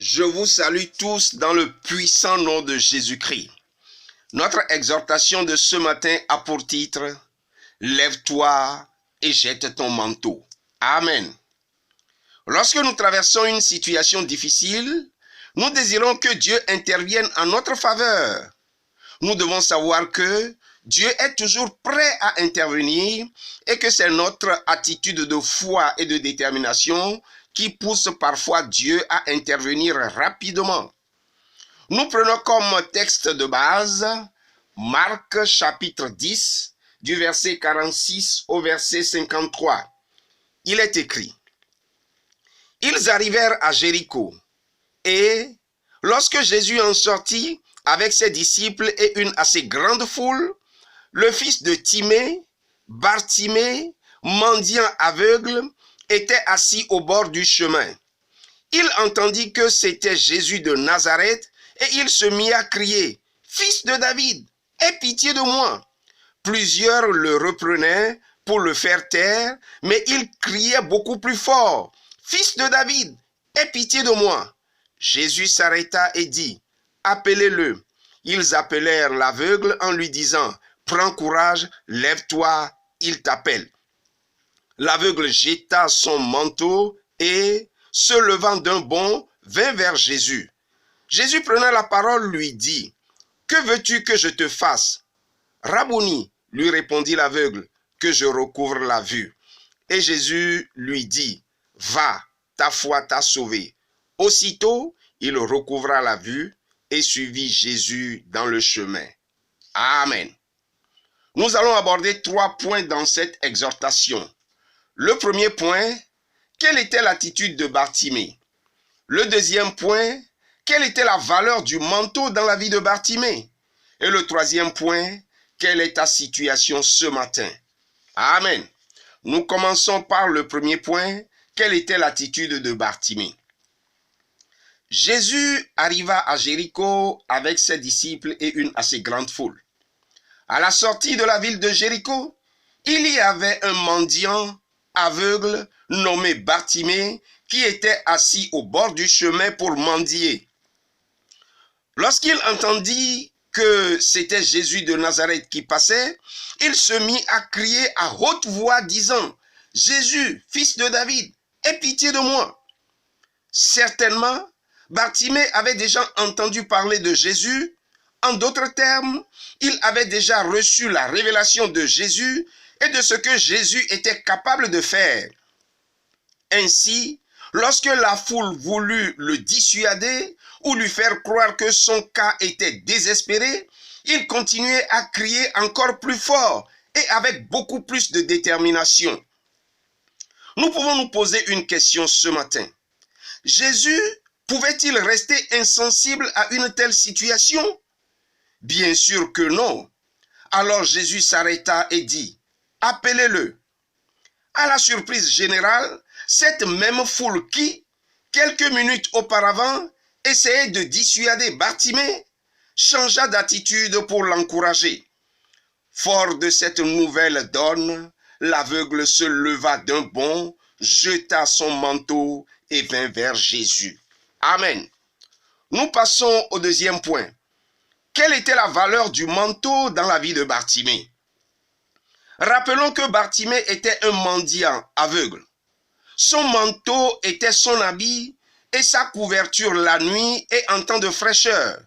Je vous salue tous dans le puissant nom de Jésus-Christ. Notre exhortation de ce matin a pour titre « Lève-toi et jette ton manteau ». Amen. Lorsque nous traversons une situation difficile, nous désirons que Dieu intervienne en notre faveur. Nous devons savoir que Dieu est toujours prêt à intervenir et que c'est notre attitude de foi et de détermination qui pousse parfois Dieu à intervenir rapidement. Nous prenons comme texte de base Marc chapitre 10, du verset 46 au verset 53. Il est écrit: Ils arrivèrent à Jéricho, et lorsque Jésus en sortit avec ses disciples et une assez grande foule, le fils de Timée, Bartimée, mendiant aveugle, était assis au bord du chemin. Il entendit que c'était Jésus de Nazareth et il se mit à crier: « Fils de David, aie pitié de moi !» Plusieurs le reprenaient pour le faire taire, mais il criait beaucoup plus fort: « Fils de David, aie pitié de moi !» Jésus s'arrêta et dit: « Appelez-le. » Ils appelèrent l'aveugle en lui disant: « Prends courage, lève-toi, il t'appelle. » L'aveugle jeta son manteau et, se levant d'un bond, vint vers Jésus. Jésus prenant la parole lui dit: « Que veux-tu que je te fasse ?» « Rabouni, lui répondit l'aveugle, que je recouvre la vue. Et Jésus lui dit: « Va, ta foi t'a sauvé. » Aussitôt, il recouvra la vue et suivit Jésus dans le chemin. Amen. Nous allons aborder 3 points dans cette exhortation. Le premier point, quelle était l'attitude de Bartimée? Le deuxième point, quelle était la valeur du manteau dans la vie de Bartimée? Et le troisième point, quelle est ta situation ce matin? Amen. Nous commençons par le premier point, quelle était l'attitude de Bartimée? Jésus arriva à Jéricho avec ses disciples et une assez grande foule. À la sortie de la ville de Jéricho, il y avait un mendiant aveugle nommé Bartimée qui était assis au bord du chemin pour mendier. Lorsqu'il entendit que c'était Jésus de Nazareth qui passait, il se mit à crier à haute voix disant: « Jésus, fils de David, aie pitié de moi. » Certainement, Bartimée avait déjà entendu parler de Jésus. En d'autres termes, il avait déjà reçu la révélation de Jésus et de ce que Jésus était capable de faire. Ainsi, lorsque la foule voulut le dissuader ou lui faire croire que son cas était désespéré, il continuait à crier encore plus fort et avec beaucoup plus de détermination. Nous pouvons nous poser une question ce matin. Jésus pouvait-il rester insensible à une telle situation? Bien sûr que non. Alors Jésus s'arrêta et dit: « Appelez-le. » À la surprise générale, cette même foule qui, quelques minutes auparavant, essayait de dissuader Bartimée, changea d'attitude pour l'encourager. Fort de cette nouvelle donne, l'aveugle se leva d'un bond, jeta son manteau et vint vers Jésus. Amen. Nous passons au deuxième point. Quelle était la valeur du manteau dans la vie de Bartimée? Rappelons que Bartimée était un mendiant aveugle. Son manteau était son habit et sa couverture la nuit et en temps de fraîcheur.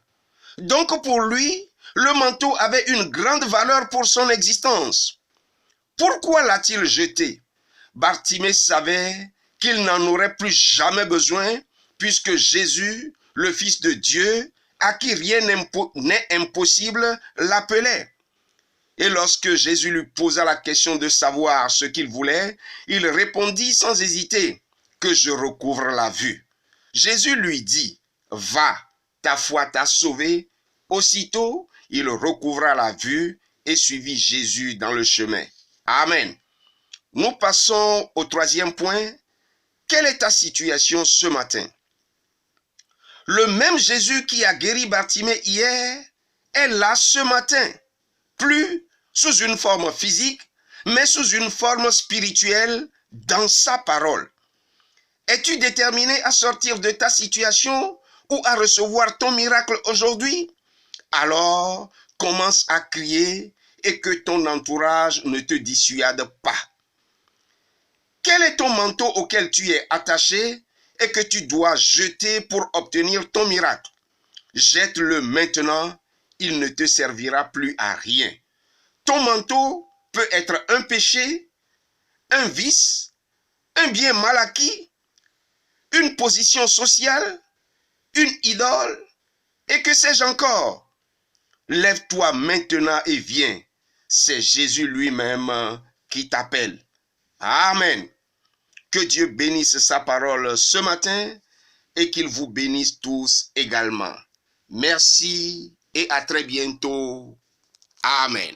Donc pour lui, le manteau avait une grande valeur pour son existence. Pourquoi l'a-t-il jeté? Bartimée savait qu'il n'en aurait plus jamais besoin puisque Jésus, le Fils de Dieu, à qui rien n'est impossible, l'appelait. Et lorsque Jésus lui posa la question de savoir ce qu'il voulait, il répondit sans hésiter: « Que je recouvre la vue. » Jésus lui dit: « Va, ta foi t'a sauvé. » Aussitôt, il recouvra la vue et suivit Jésus dans le chemin. Amen. Nous passons au troisième point. Quelle est ta situation ce matin? Le même Jésus qui a guéri Bartimée hier est là ce matin. Plus sous une forme physique, mais sous une forme spirituelle dans sa parole. Es-tu déterminé à sortir de ta situation ou à recevoir ton miracle aujourd'hui, alors commence à crier et que ton entourage ne te dissuade pas. Quel est ton manteau auquel tu es attaché et que tu dois jeter pour obtenir ton miracle? Jette-le maintenant, il ne te servira plus à rien. Ton manteau peut être un péché, un vice, un bien mal acquis, une position sociale, une idole, et que sais-je encore? Lève-toi maintenant et viens. C'est Jésus lui-même qui t'appelle. Amen. Que Dieu bénisse sa parole ce matin et qu'il vous bénisse tous également. Merci et à très bientôt. Amen.